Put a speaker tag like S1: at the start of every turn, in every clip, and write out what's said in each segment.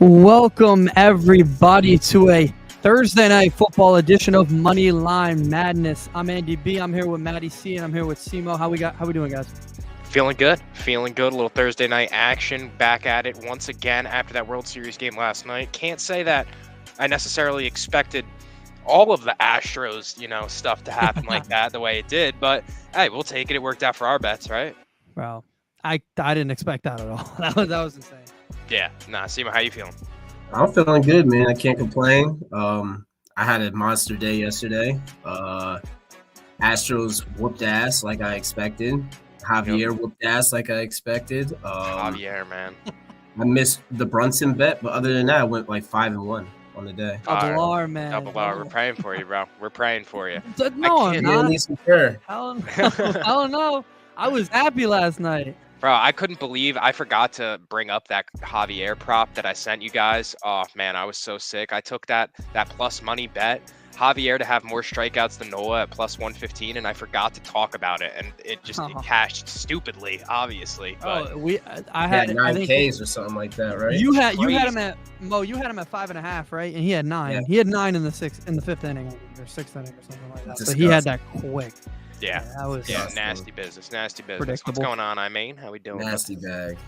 S1: Welcome, everybody, to a Thursday night football edition of Moneyline Madness. I'm Andy B. I'm here with Matty C, and I'm here with Simo. How we doing, guys?
S2: Feeling good. A little Thursday night action. Back at it once again after that World Series game last night. Can't say that I necessarily expected all of the Astros, stuff to happen like that the way it did, but hey, we'll take it. It worked out for our bets, right?
S1: Bro, I didn't expect that at all. That was insane.
S2: Yeah. Nah, Simo, how you feeling?
S3: I'm feeling good, man. I can't complain. I had a monster day yesterday. Astros whooped ass like I expected. Javier whooped ass like I expected.
S2: Javier, man.
S3: I missed the Brunson bet, but other than that, I went like 5-1 on the day.
S1: Double R, man.
S2: Double R. We're praying for you, bro. We're praying for you.
S1: No, I'm not.
S3: Hell
S1: no. I was happy last night.
S2: Bro, I couldn't believe I forgot to bring up that Javier prop that I sent you guys. Oh, man, I was so sick. I took that plus money bet. Javier to have more strikeouts than Noah at plus 115, and I forgot to talk about it, and it cashed stupidly, obviously. But
S3: I had 9 Ks or something like that, right?
S1: You had him at 5.5, right? And he had 9. Yeah. He had 9 in the 5th inning or 6th inning or something like that. So he had that quick.
S2: Yeah,
S1: that was
S2: nasty business. What's going on, How we doing?
S3: Nasty bag.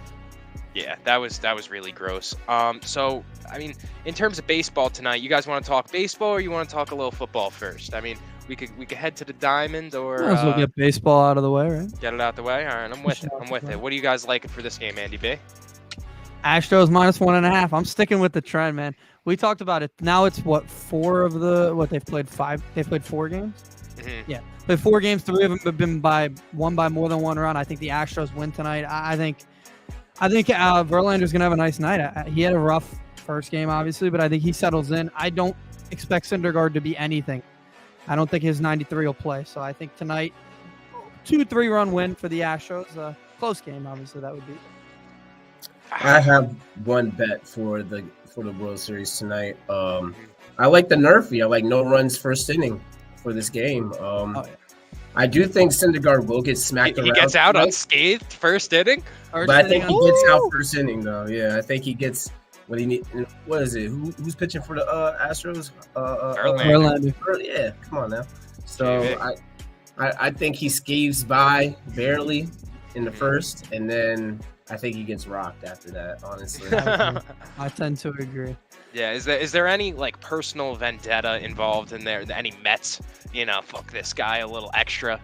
S2: Yeah, that was really gross. So I mean, in terms of baseball tonight, you guys want to talk baseball or you want to talk a little football first? I mean, we could head to the Diamond or
S1: might as well get baseball out of the way, right?
S2: Get it out the way. All right, I'm with it. What do you guys like for this game, Andy B?
S1: Astros minus 1.5. I'm sticking with the trend, man. We talked about it. Now it's they've played 5. They've played 4 games.
S2: Mm-hmm.
S1: Yeah, but 4 games, 3 of them have been won by more than 1 run. I think the Astros win tonight. I think Verlander's gonna have a nice night. He had a rough first game, obviously, but I think he settles in. I don't expect Syndergaard to be anything. I don't think his 93 will play. So I think tonight, 2-3 run win for the Astros. Close game, obviously that would be.
S3: I have one bet for the World Series tonight. I like the Nerfy. I like no runs first inning for this game. I do think Syndergaard will get smacked around.
S2: He gets out unscathed first inning?
S3: But I think he gets out first inning, though. Yeah, I think he gets what he needs. What is it? Who's pitching for the Astros?
S1: Verlander.
S3: Yeah, come on now. So I think he scaves by barely in the first, and then I think he gets rocked after that, honestly.
S1: I tend to agree.
S2: Yeah, is there any like personal vendetta involved in there? Any Mets, fuck this guy a little extra?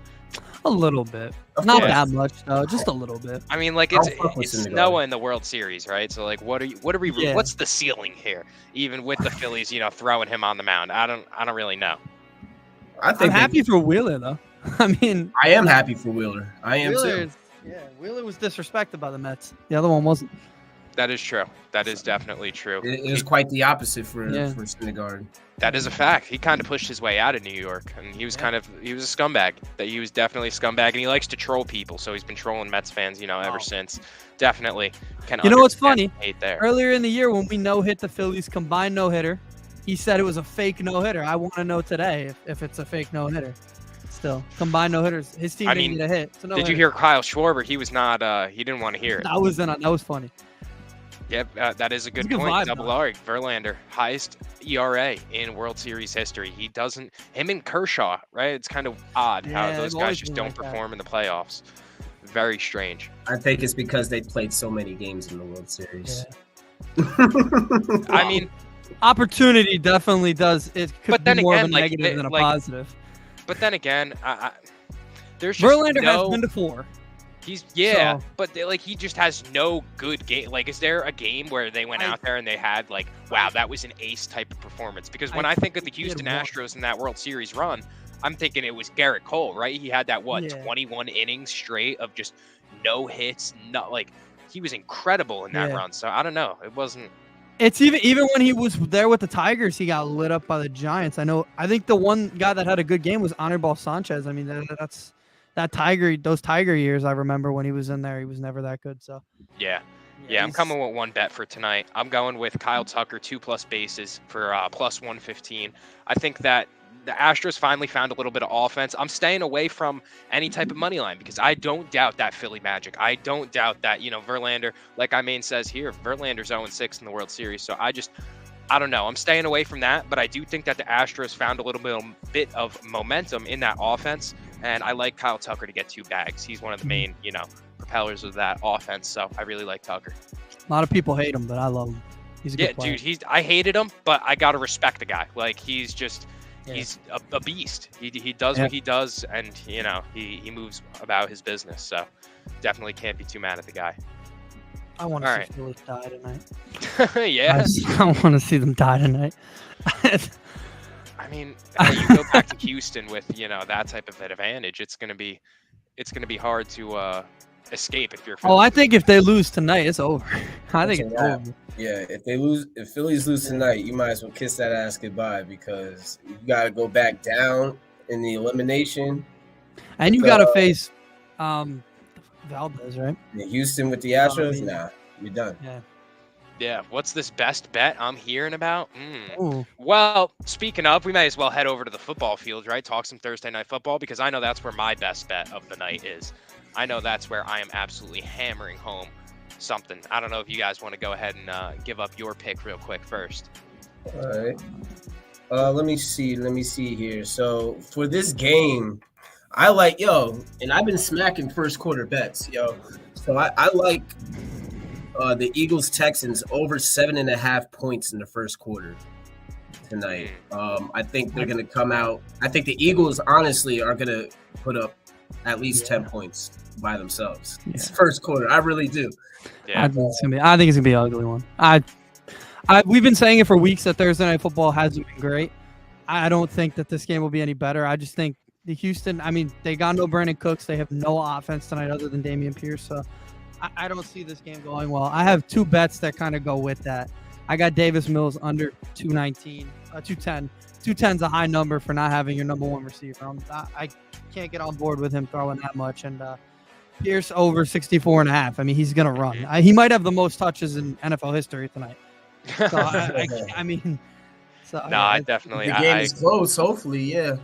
S1: A little bit. Not that much though, just a little bit.
S2: I mean, like it's Noah in the World Series, right? So like what's the ceiling here? Even with the Phillies, throwing him on the mound. I don't really know.
S1: I'm happy for Wheeler though. I mean,
S3: I am happy for Wheeler. I am too.
S1: Wheeler was disrespected by the Mets. The other one wasn't.
S2: That is true. That is definitely true.
S3: It was quite the opposite for Syndergaard.
S2: That is a fact. He kind of pushed his way out of New York, and he was a scumbag. That he was definitely a scumbag, and he likes to troll people. So he's been trolling Mets fans, ever since. Definitely.
S1: What's funny?
S2: Hate there.
S1: Earlier in the year, when we no-hit the Phillies combined no-hitter, he said it was a fake no-hitter. I want to know today if it's a fake no-hitter. Still, combined no-hitters. His team didn't get a hit. So
S2: did you hear Kyle Schwarber? He was not. He didn't want to hear it.
S1: That was funny.
S2: Yep, that is a good point.
S1: Vibe,
S2: Double R, Verlander, highest ERA in World Series history. Him and Kershaw, right? It's kind of odd how those guys just don't perform in the playoffs. Very strange.
S3: I think it's because they played so many games in the World Series.
S1: Yeah.
S2: I mean, opportunity
S1: definitely does. It could be more of a negative than a positive.
S2: But then again, there's just
S1: Verlander has been to 4.
S2: But he just has no good game. Like, is there a game where they went out there and they had wow, that was an ace type of performance? Because when I think of the Houston Astros in that World Series run, I'm thinking it was Garrett Cole, right? He had that 21 innings straight of just no hits, he was incredible in that run. So I don't know, it wasn't.
S1: It's even when he was there with the Tigers, he got lit up by the Giants. I think the one guy that had a good game was Anibal Sanchez. I mean, those Tiger years, I remember when he was in there, he was never that good. So
S2: yeah, I'm coming with one bet for tonight. I'm going with Kyle Tucker 2+ bases for plus 115. I think that the Astros finally found a little bit of offense. I'm staying away from any type of money line because I don't doubt that Philly magic. I don't doubt that, Verlander, like Imaine says here, Verlander's 0-6 in the World Series. So I don't know. I'm staying away from that, but I do think that the Astros found a little bit of momentum in that offense, and I like Kyle Tucker to get 2 bags. He's one of the main, propellers of that offense, so I really like Tucker.
S1: A lot of people hate him, but I love him. He's a good player.
S2: Dude, I hated him, but I gotta respect the guy. Like, he's just he's a beast. He does what he does, and he moves about his business. So definitely can't be too mad at the guy.
S1: I want to see Philly die tonight.
S2: Yeah.
S1: I want to see them die tonight.
S2: I mean, you go back to Houston with that type of advantage. It's gonna be hard to escape if you're.
S1: Philly. Oh, I think if they lose tonight, it's over. I think it's over.
S3: Yeah, if Phillies lose tonight, you might as well kiss that ass goodbye because you got to go back down in the elimination.
S1: And you got to face Valdez, right?
S3: Houston with the Astros? Nah, you're done.
S2: Yeah. What's this best bet I'm hearing about? Well, speaking of, we may as well head over to the football field, right? Talk some Thursday night football because I know that's where my best bet of the night is. I know that's where I am absolutely hammering home something. I don't know if you guys want to go ahead and give up your pick real quick first.
S3: All right. Let me see here. So for this game, I like and I've been smacking first quarter bets, So I like the Eagles Texans over 7.5 points in the first quarter tonight. I think they're gonna come out. I think the Eagles honestly are gonna put up at least 10 points by themselves. It's first quarter. I really do.
S2: Yeah.
S1: I think it's gonna be an ugly one. We've been saying it for weeks that Thursday night football hasn't been great. I don't think that this game will be any better. I just think the Houston, they got no Brandon Cooks. They have no offense tonight other than Dameon Pierce. So I don't see this game going well. I have 2 bets that kind of go with that. I got Davis Mills under 210. 210's a high number for not having your number 1 receiver. I can't get on board with him throwing that much. And Pierce over 64.5. He's going to run. He might have the most touches in NFL history tonight. So,
S2: I definitely.
S3: The game is close, hopefully, yeah.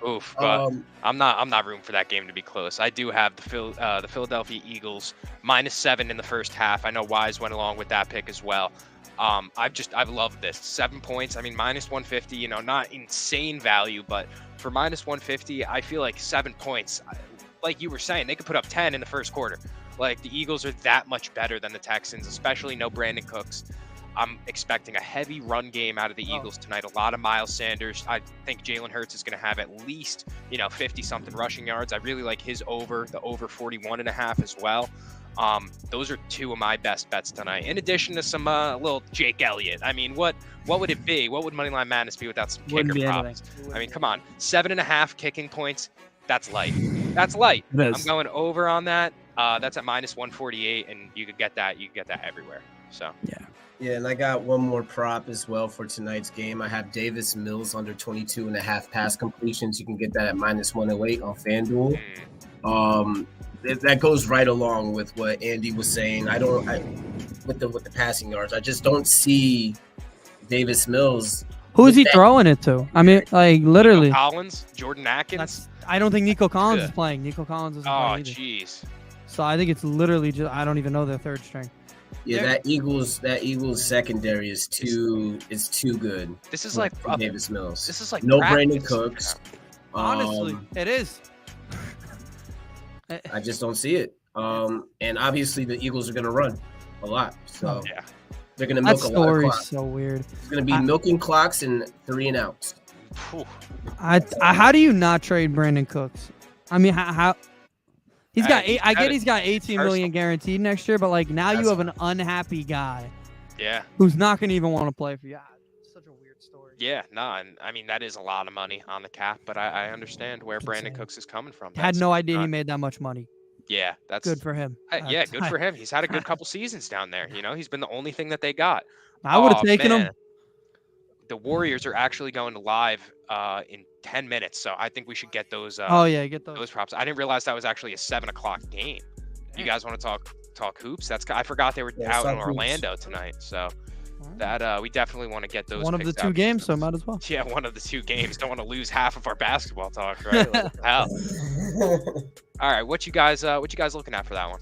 S2: Oof, but I'm not rooting for that game to be close. I do have the Philadelphia Eagles -7 in the first half. I know Wise went along with that pick as well. I've loved this 7 points. -150. Not insane value, but for -150, I feel like 7 points. Like you were saying, they could put up 10 in the first quarter. Like the Eagles are that much better than the Texans, especially no Brandon Cooks. I'm expecting a heavy run game out of the Eagles tonight. A lot of Miles Sanders. I think Jalen Hurts is going to have at least, 50-something rushing yards. I really like his over 41.5 as well. Those are 2 of my best bets tonight. In addition to some little Jake Elliott. What would it be? What would Moneyline Madness be without some kicker props? Come on. 7.5 kicking points. That's light. That's light. I'm going over on that. That's at -148, and you could get that. You could get that everywhere. So
S3: Yeah, and I got one more prop as well for tonight's game. I have Davis Mills under 22.5 pass completions. You can get that at -108 on FanDuel. That goes right along with what Andy was saying. With the passing yards, I just don't see Davis Mills.
S1: Who is he throwing it to? Literally.
S2: Nico Collins, Jordan Atkins.
S1: I don't think Nico Collins is playing. Nico Collins isn't playing either.
S2: Jeez.
S1: So I think it's literally just I don't even know their third string.
S3: Yeah, that Eagles secondary is too good.
S2: This is like
S3: Davis Mills.
S2: This is like
S3: no Brandon Cooks.
S1: Honestly, it is.
S3: I just don't see it. And obviously the Eagles are going to run a lot, so they're going to milk a lot of clock.
S1: So weird.
S3: It's going to be milking clocks and 3 and outs.
S1: How do you not trade Brandon Cooks? How? He's got he's got 18 million guaranteed next year, but now you have an unhappy guy.
S2: Yeah.
S1: Who's not going to even want to play for you. It's such a weird story.
S2: Yeah, and that is a lot of money on the cap, but I understand where Brandon Cooks is coming from.
S1: Had no idea he made that much money.
S2: Yeah, that's
S1: good for him.
S2: Good for him. He's had a good couple seasons down there. He's been the only thing that they got.
S1: I would have taken him.
S2: The Warriors are actually going to live in 10 minutes, so I think we should get those.
S1: Get those
S2: props. I didn't realize that was actually a 7:00 game. You guys want to talk hoops? I forgot they were out in Orlando tonight. So That we definitely want to get those.
S1: One of the two games, so might as well.
S2: Yeah, one of the two games. Don't want to lose half of our basketball talk, right? Like, hell. All right, what you guys looking at for that one?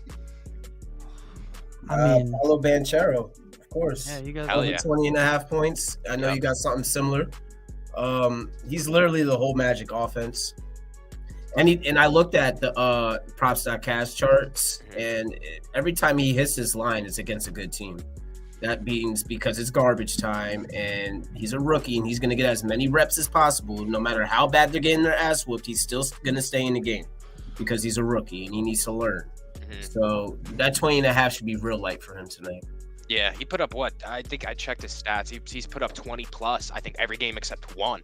S1: I mean,
S3: Paulo Banchero, of course.
S1: Yeah, you guys.
S2: Hell
S3: Over
S2: yeah.
S3: 20.5 points. I know you got something similar. He's literally the whole Magic offense. And I looked at the props.cast charts, and every time he hits this line, it's against a good team. That means because it's garbage time, and he's a rookie, and he's going to get as many reps as possible. No matter how bad they're getting their ass whooped, he's still going to stay in the game because he's a rookie, and he needs to learn. So that 20.5 should be real light for him tonight.
S2: Yeah, he put up what? I think I checked his stats. He's put up 20 plus. I think every game except one.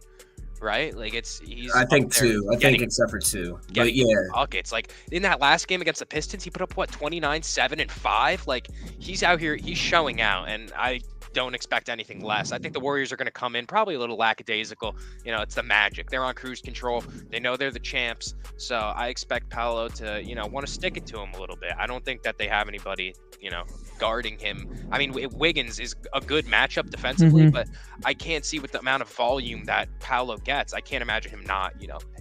S2: Right? Like he's.
S3: I think two. I think except for two. But yeah,
S2: buckets. Like in that last game against the Pistons, he put up what 29, 7, and 5. Like he's out here. He's showing out, and I don't expect anything less. I think the Warriors are going to come in probably a little lackadaisical. You know, it's the Magic. They're on cruise control. They know they're the champs. So I expect Paolo to, want to stick it to him a little bit. I don't think that they have anybody, guarding him. I mean, Wiggins is a good matchup defensively, but I can't see with the amount of volume that Paolo gets. I can't imagine him not,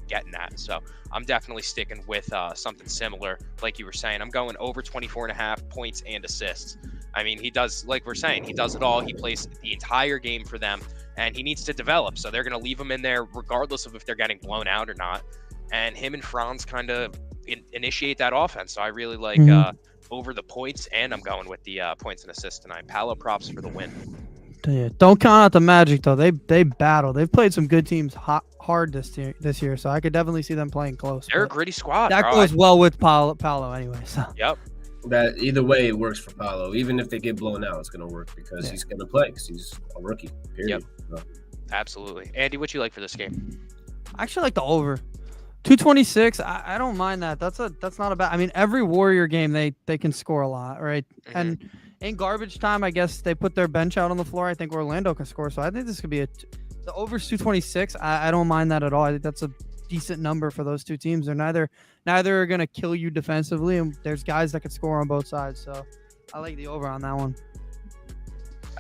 S2: getting that. So I'm definitely sticking with something similar. Like you were saying, I'm going over 24.5 points and assists. I mean, he does, like we're saying, he does it all. He plays the entire game for them, and he needs to develop. So they're going to leave him in there regardless of if they're getting blown out or not. And him and Franz kind of initiate that offense. So I really like over the points, and I'm going with the points and assists tonight. Paolo props for the win.
S1: Yeah, don't count out the Magic, though. They battle. They've played some good teams hard this year, so I could definitely see them playing close.
S2: They're a gritty squad.
S1: That goes well with Paolo anyway. So.
S2: Yep.
S3: That either way it works for Paolo. Even if they get blown out, it's going to work because he's going to play because he's a rookie. Period.
S2: Yep. So. Absolutely. Andy, what you like for this game?
S1: I actually like the over. 226. I don't mind that. That's not a bad. I mean, every Warrior game they can score a lot, right? And in garbage time, I guess they put their bench out on the floor. I think Orlando can score, so I think this could be the over's 226. I don't mind that at all. I think that's a decent number for those two teams. They're neither are going to kill you defensively, and there's guys that can score on both sides. So I like the over on that one.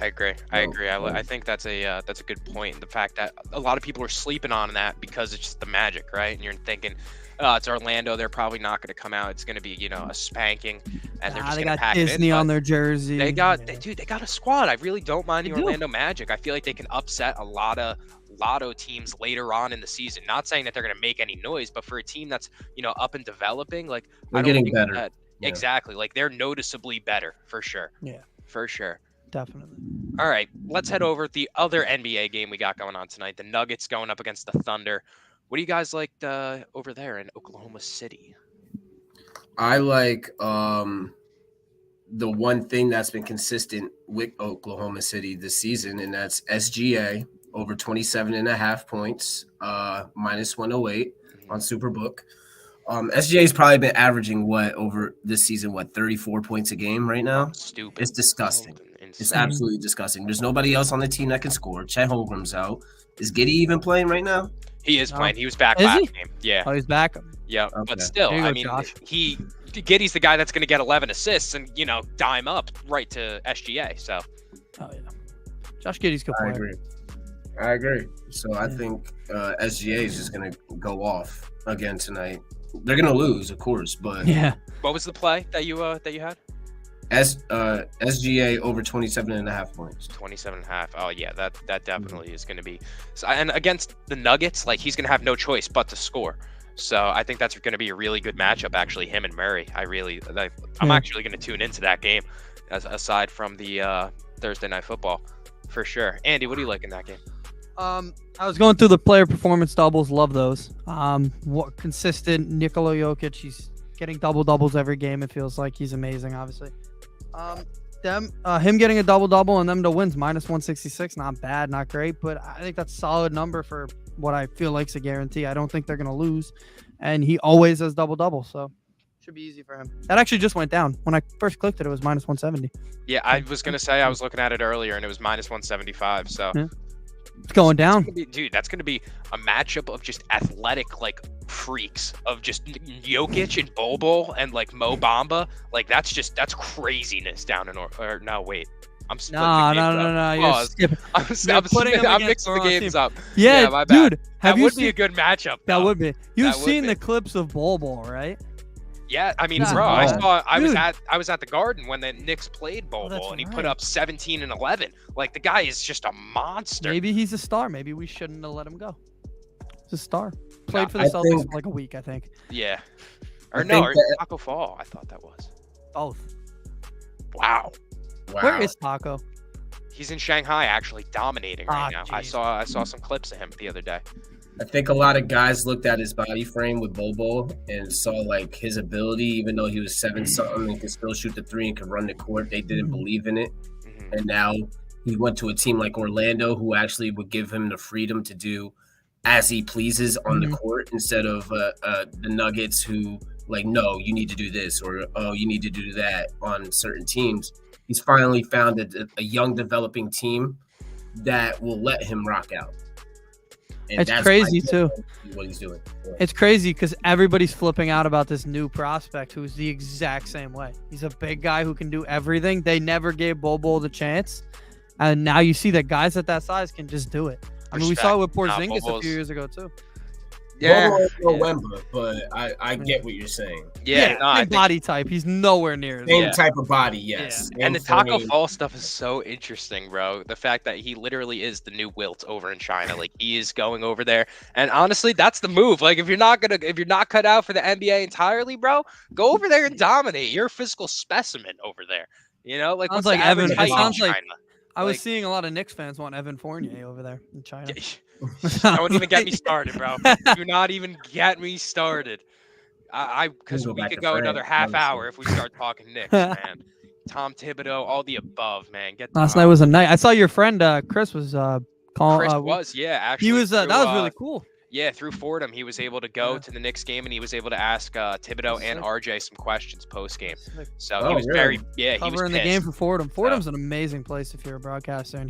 S2: I agree. I think that's a good point. The fact that a lot of people are sleeping on that because it's just the Magic, right? And you're thinking, it's Orlando. They're probably not going to come out. It's going to be, a spanking, and they're just going to pack it in.
S1: Disney on their jersey.
S2: They got a squad. I really don't mind the Orlando Magic. I feel like they can upset a lot of lotto teams later on in the season. Not saying that they're going to make any noise, but for a team that's up and developing, like
S3: they're getting better.
S2: Exactly, like they're noticeably better for sure.
S1: Yeah,
S2: for sure.
S1: Definitely.
S2: All right, let's head over to the other NBA game we got going on tonight. The Nuggets going up against the Thunder. What do you guys like over there in Oklahoma City?
S3: I like the one thing that's been consistent with Oklahoma City this season, and that's SGA over 27.5 points, minus 108 on Superbook. SGA's probably been averaging over this season, 34 points a game right now.
S2: Stupid.
S3: It's disgusting. It's absolutely disgusting. There's nobody else on the team that can score. Chet Holmgren's out. Is Giddey even playing right now?
S2: He is playing. He was back last game. Yeah.
S1: Oh, he's back.
S2: Yeah, okay. But still, I mean, Giddey's the guy that's going to get 11 assists and dime up right to SGA. So.
S1: Oh yeah. Josh Giddey's good player.
S3: I agree. So I think SGA is just going to go off again tonight. They're going to lose, of course, but
S1: yeah.
S2: What was the play that you had?
S3: SGA over 27.5 points.
S2: 27.5. Oh yeah, that definitely is going to be. So, and against the Nuggets, like he's going to have no choice but to score. So I think that's going to be a really good matchup. Actually, him and Murray. I'm actually going to tune into that game, aside from the Thursday Night Football, for sure. Andy, what do you like in that game?
S1: I was going through the player performance doubles. Love those. What consistent Nikola Jokic. He's getting doubles every game. It feels like he's amazing. Obviously, him getting a double and them to wins minus 166. Not bad, not great, but I think that's a solid number for what I feel like's a guarantee. I don't think they're gonna lose, and he always has double. So should be easy for him. That actually just went down when I first clicked it. It was minus 170.
S2: Yeah, I was gonna say I was looking at it earlier and it was minus 175. So.
S1: Yeah. It's going down.
S2: That's going to be a matchup of just athletic, freaks of just Jokic and Bobo and, Mo Bamba. That's craziness down in – or no, wait. I'm splitting the games up.
S1: No. You're skipping.
S2: I'm mixing the games up.
S1: Yeah,
S2: my bad.
S1: dude.
S2: That would be a good matchup.
S1: That
S2: though.
S1: would be. You've seen the clips of Bol, right?
S2: Yeah, I mean, bro, I was at the Garden when the Knicks played Bol, and he put up 17 and 11. Like, the guy is just a monster.
S1: Maybe he's a star. Maybe we shouldn't have let him go. He's a star. Played for the Celtics for like a week, I think.
S2: Yeah. Or Taco Fall. I thought that was.
S1: Both.
S2: Wow.
S1: Where is Taco?
S2: He's in Shanghai, actually dominating right now.
S1: Geez.
S2: I saw some clips of him the other day.
S3: I think a lot of guys looked at his body frame with Bol and saw like his ability, even though he was 7-something and could still shoot the three and could run the court. They didn't believe in it. And now he went to a team like Orlando, who actually would give him the freedom to do as he pleases on the court, instead of the Nuggets, who like, no, you need to do this, or oh, you need to do that on certain teams. He's finally found a young developing team that will let him rock out. And
S1: it's crazy too.
S3: What he's doing. Yeah.
S1: It's crazy because everybody's flipping out about this new prospect who's the exact same way. He's a big guy who can do everything. They never gave Bol the chance, and now you see that guys at that size can just do it. I mean, we saw it with Porzingis a few years ago too.
S2: Yeah,
S3: November, but I get what you're saying.
S2: Yeah,
S1: body type. He's nowhere near
S3: same type of body. Yes,
S2: and the Taco Fall stuff is so interesting, bro. The fact that he literally is the new Wilt over in China, like he is going over there, and honestly, that's the move. Like if you're not cut out for the NBA entirely, bro, go over there and dominate. You're a physical specimen over there. You know, like
S1: sounds like Evan. Sounds like I was seeing a lot of Knicks fans want Evan Fournier over there in China.
S2: Don't even get me started, bro. Do not even get me started. Because we could go another half hour if we start talking Knicks, man. Tom Thibodeau, all the above, man.
S1: Last night was a night. I saw your friend Chris was calling.
S2: Chris actually.
S1: He was. That was really cool.
S2: Yeah, through Fordham, he was able to go to the Knicks game, and he was able to ask Thibodeau and RJ some questions post game. So he was
S1: covering
S2: he was
S1: the game for Fordham. Fordham's an amazing place if you're a broadcaster, and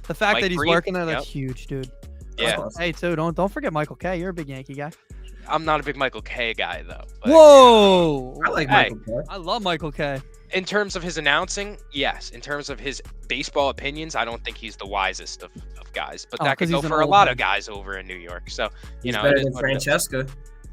S1: the fact that he's working there, that's huge, dude.
S2: Yeah.
S1: Hey, too, don't forget Michael K. You're a big Yankee guy.
S2: I'm not a big Michael K guy though.
S1: But, whoa!
S3: I like Michael K.
S1: I love Michael K.
S2: In terms of his announcing, yes. In terms of his baseball opinions, I don't think he's the wisest of guys. But that could go for a lot of guys over in New York. So
S3: he's better than Francesca.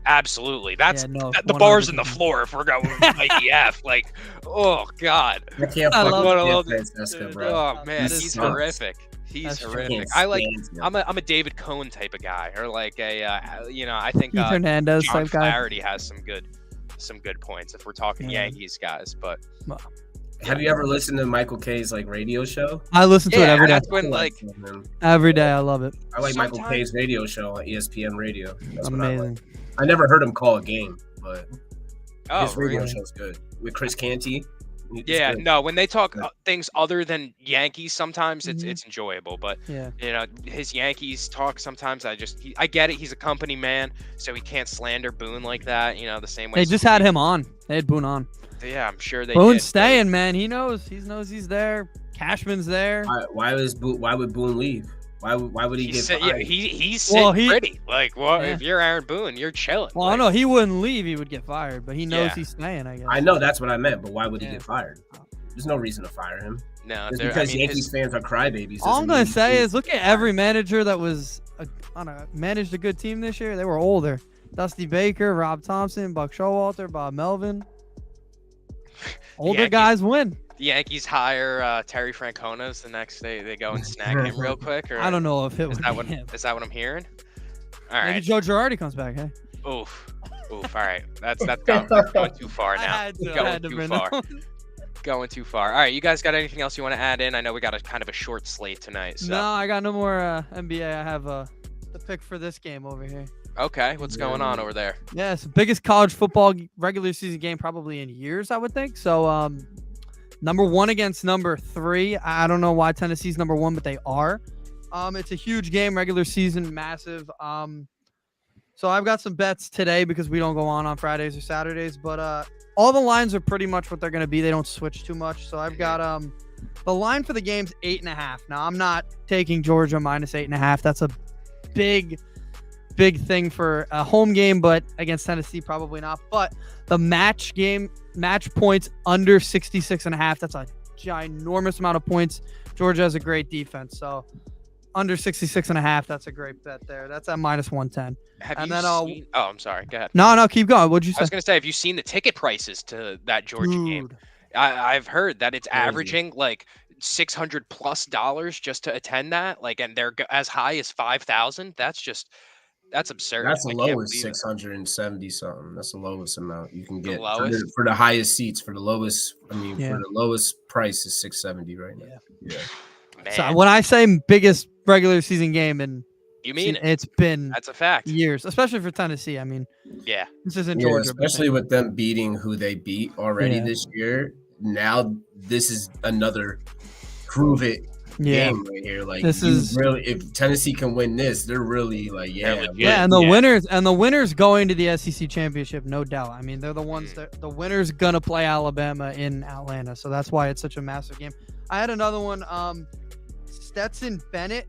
S2: Absolutely. That's the bar's in the floor if we're going with IDF. Like, oh God.
S3: I can't love Francesca, bro.
S2: Oh man, he's horrific. He's horrific. I'm a David Cohn type of guy, or like I think
S1: Hernandez
S2: John
S1: type guy.
S2: Flaherty has some good points if we're talking Yankees guys. But
S3: have you ever listened to Michael K's like radio show?
S1: I listen to it every day.
S2: That's when
S1: every day. I love it.
S3: I like Michael K's radio show on ESPN Radio. That's
S1: amazing.
S3: I never heard him call a game, but his radio
S2: show
S3: is good with Chris Canty.
S2: Yeah, no, when they talk things other than Yankees, sometimes it's enjoyable. But his Yankees talk sometimes I get it. He's a company man, so he can't slander Boone like that. The same way.
S1: They just had him on. They had Boone on.
S2: Yeah, I'm sure they.
S1: Boone's staying, man. He knows he's there. Cashman's there.
S3: Why would Boone leave? Why would he get fired?
S2: Yeah, he's sitting pretty. Like, if you're Aaron Boone, you're chilling.
S1: Well, I know he wouldn't leave. He would get fired, but he knows he's staying, I guess.
S3: I know that's what I meant, but why would he get fired? There's no reason to fire him.
S2: No,
S3: it's because Yankees fans are crybabies.
S1: All I'm going to say is look at every manager that was managed a good team this year. They were older. Dusty Baker, Rob Thompson, Buck Showalter, Bob Melvin. Older guys win.
S2: The Yankees hire Terry Francona's the next day. They go and snag him real quick. Or
S1: I don't know if it was him.
S2: Is that what I'm hearing? All right.
S1: Maybe Joe Girardi comes back. Hey.
S2: Oof. All right. That's going too far now. Going too far. All right. You guys got anything else you want to add in? I know we got a kind of a short slate tonight. So.
S1: No, I got no more NBA. I have the pick for this game over here.
S2: Okay, what's going on over there?
S1: Yeah, it's the biggest college football regular season game probably in years, I would think. So, number 1 against number 3. I don't know why Tennessee's number 1, but they are. It's a huge game, regular season, massive. So I've got some bets today because we don't go on Fridays or Saturdays, but all the lines are pretty much what they're going to be. They don't switch too much. So I've got the line for the game's 8.5. Now I'm not taking Georgia minus 8.5. That's a big thing for a home game, but against Tennessee, probably not. But the match points under 66.5. That's a ginormous amount of points. Georgia has a great defense, so under 66.5. That's a great bet there. That's at -110.
S2: Seen? Oh, I'm sorry. Go ahead.
S1: No, keep going. What'd you say?
S2: I was gonna say, have you seen the ticket prices to that Georgia game? I've heard that it's averaging like $600+ just to attend that. Like, and they're as high as 5,000. That's absurd.
S3: That's the lowest 670 something. That's the lowest amount you can get for the highest seats. For the lowest, for the lowest price is 670 right now. Yeah.
S2: Man.
S1: So when I say biggest regular season game, and
S2: you mean
S1: it's been
S2: that's a fact
S1: years, especially for Tennessee. I mean, this isn't Georgia,
S3: especially with them beating who they beat already this year. Now this is another prove it game right here. Like, this is really, if Tennessee can win this, they're really like
S1: and the winners going to the SEC championship, no doubt. I mean, they're the ones that the winners gonna play Alabama in Atlanta, so that's why it's such a massive game. I had another one, Stetson Bennett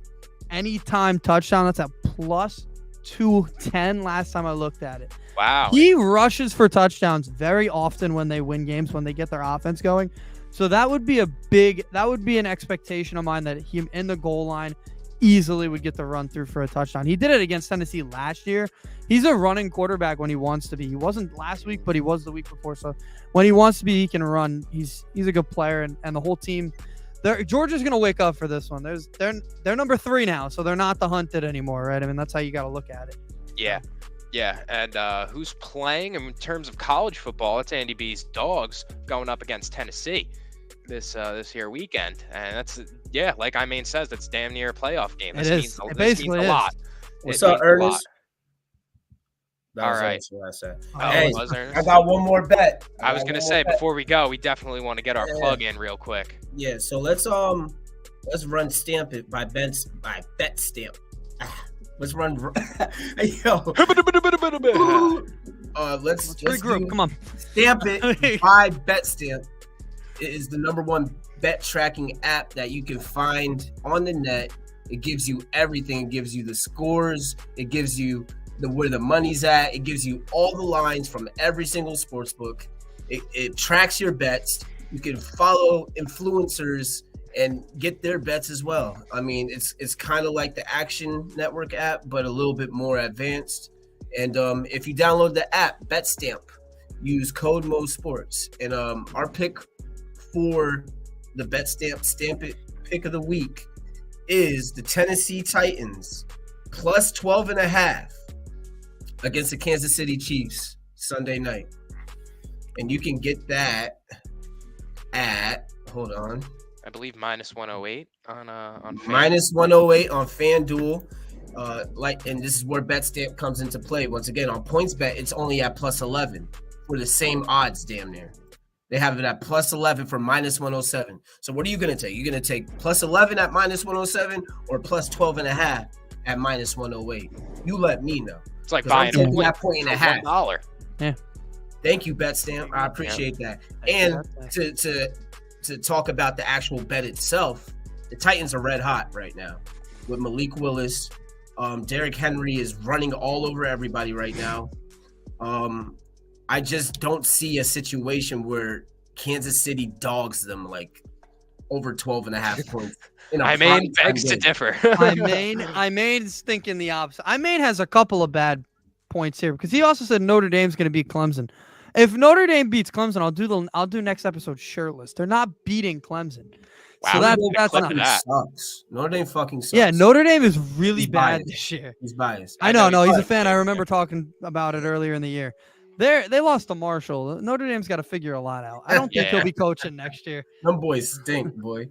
S1: anytime touchdown. That's at +210 last time I looked at it.
S2: Wow.
S1: He rushes for touchdowns very often when they win games, when they get their offense going. So that would be an expectation of mine, that he in the goal line easily would get the run through for a touchdown. He did it against Tennessee last year. He's a running quarterback when he wants to be. He wasn't last week, but he was the week before. So when he wants to be, he can run. He's a good player, and the whole team. Georgia's gonna wake up for this one. They're number 3 now, so they're not the hunted anymore, right? I mean, that's how you got to look at it.
S2: Yeah, and who's playing in terms of college football? It's Andy B's Dogs going up against Tennessee this here weekend, and that's like I mean says, that's damn near a playoff game. This means a lot.
S3: What's up, Ernest?
S2: All right.
S3: Hey, I got one more bet.
S2: I was gonna say before we go, we definitely want to get our plug in real quick.
S3: Yeah, so let's run Stamp It by Bet Stamp. Let's run. Yo. Let's
S1: regroup. Come on.
S3: Stamp It by Bet Stamp. It is the #1 bet tracking app that you can find on the net. It gives you everything. It gives you the scores. It gives you where the money's at. It gives you all the lines from every single sports book. It tracks your bets. You can follow influencers and get their bets as well. I mean, it's kind of like the Action Network app, but a little bit more advanced. And if you download the app, BetStamp, use code MoSports. And our pick for the BetStamp Stamp It pick of the week is the Tennessee Titans +12.5 against the Kansas City Chiefs Sunday night. And you can get that at, hold on,
S2: I believe -108 on
S3: -108 on FanDuel. And this is where BetStamp comes into play. Once again, on PointsBet, it's only at +11 for the same odds, damn near. They have it at +11 for -107. So what are you going to take? You're going to take +11 at -107 or +12.5 at -108? You let me know.
S2: It's like buying a
S3: point and a half.
S2: $1.
S1: Yeah.
S3: Thank you, BetStamp. I appreciate that. And to talk about the actual bet itself, the Titans are red hot right now with Malik Willis. Derrick Henry is running all over everybody right now. I just don't see a situation where Kansas City dogs them like over 12.5 points.
S2: I mean, begs to differ.
S1: I main's thinking the opposite. I main has a couple of bad points here because he also said Notre Dame's going to beat Clemson. If Notre Dame beats Clemson, I'll do next episode shirtless. They're not beating Clemson.
S2: Wow,
S1: so that's not
S3: sucks. Notre Dame fucking sucks.
S1: Yeah, Notre Dame is really bad this year.
S3: He's biased.
S1: I know. No, he's a fan. I remember talking about it earlier in the year. They lost to Marshall. Notre Dame's got to figure a lot out. I don't think he'll be coaching next year.
S3: Them boys stink, boy.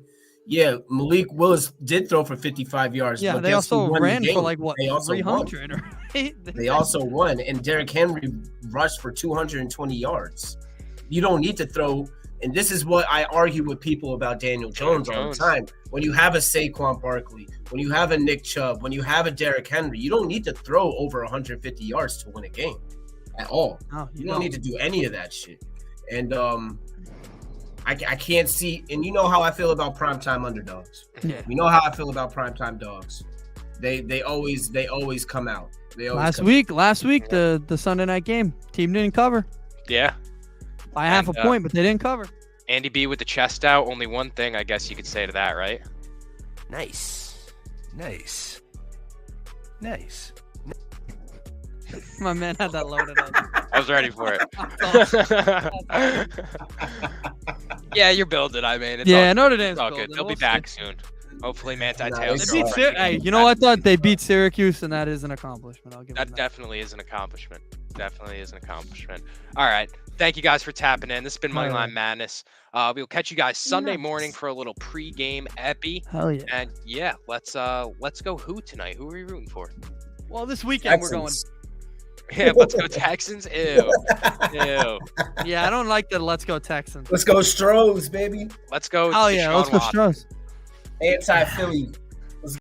S3: Yeah, Malik Willis did throw for 55 yards.
S1: Yeah, they also ran for like what, 300, right?
S3: They also won, and Derrick Henry rushed for 220 yards. You don't need to throw, and this is what I argue with people about Daniel Jones all the time. When you have a Saquon Barkley, when you have a Nick Chubb, when you have a Derrick Henry, you don't need to throw over 150 yards to win a game at all.
S1: No,
S3: you don't need to do any of that shit. And I can't see, and you know how I feel about primetime underdogs.
S1: Yeah.
S3: You know how I feel about primetime dogs. They always come out.
S1: Last week, the Sunday night game, team didn't cover.
S2: Yeah.
S1: By half a point, but they didn't cover.
S2: Andy B with the chest out. Only one thing I guess you could say to that, right?
S4: Nice.
S1: My man had that loaded up.
S2: I was ready for it. Yeah, you're building. I mean,
S1: Notre Dame's
S2: all
S1: building.
S2: good. They'll be back soon. Hopefully, Manti Te'o's
S1: They beat hey, you know what? Though they beat Syracuse, and that is an accomplishment. I'll give them
S2: that. Definitely is an accomplishment. All right. Thank you guys for tapping in. This has been Moneyline Madness. We'll catch you guys Sunday morning for a little pregame epi.
S1: Hell yeah!
S2: And yeah, let's go. Who tonight? Who are we rooting for?
S1: Well, this weekend
S3: Texans.
S1: we're going.
S2: Yeah, let's go Texans. Ew.
S1: Yeah, I don't like the let's go Texans.
S3: Let's go Stros, baby.
S2: Let's go.
S1: Oh yeah, let's go Stros.
S3: Anti-Philly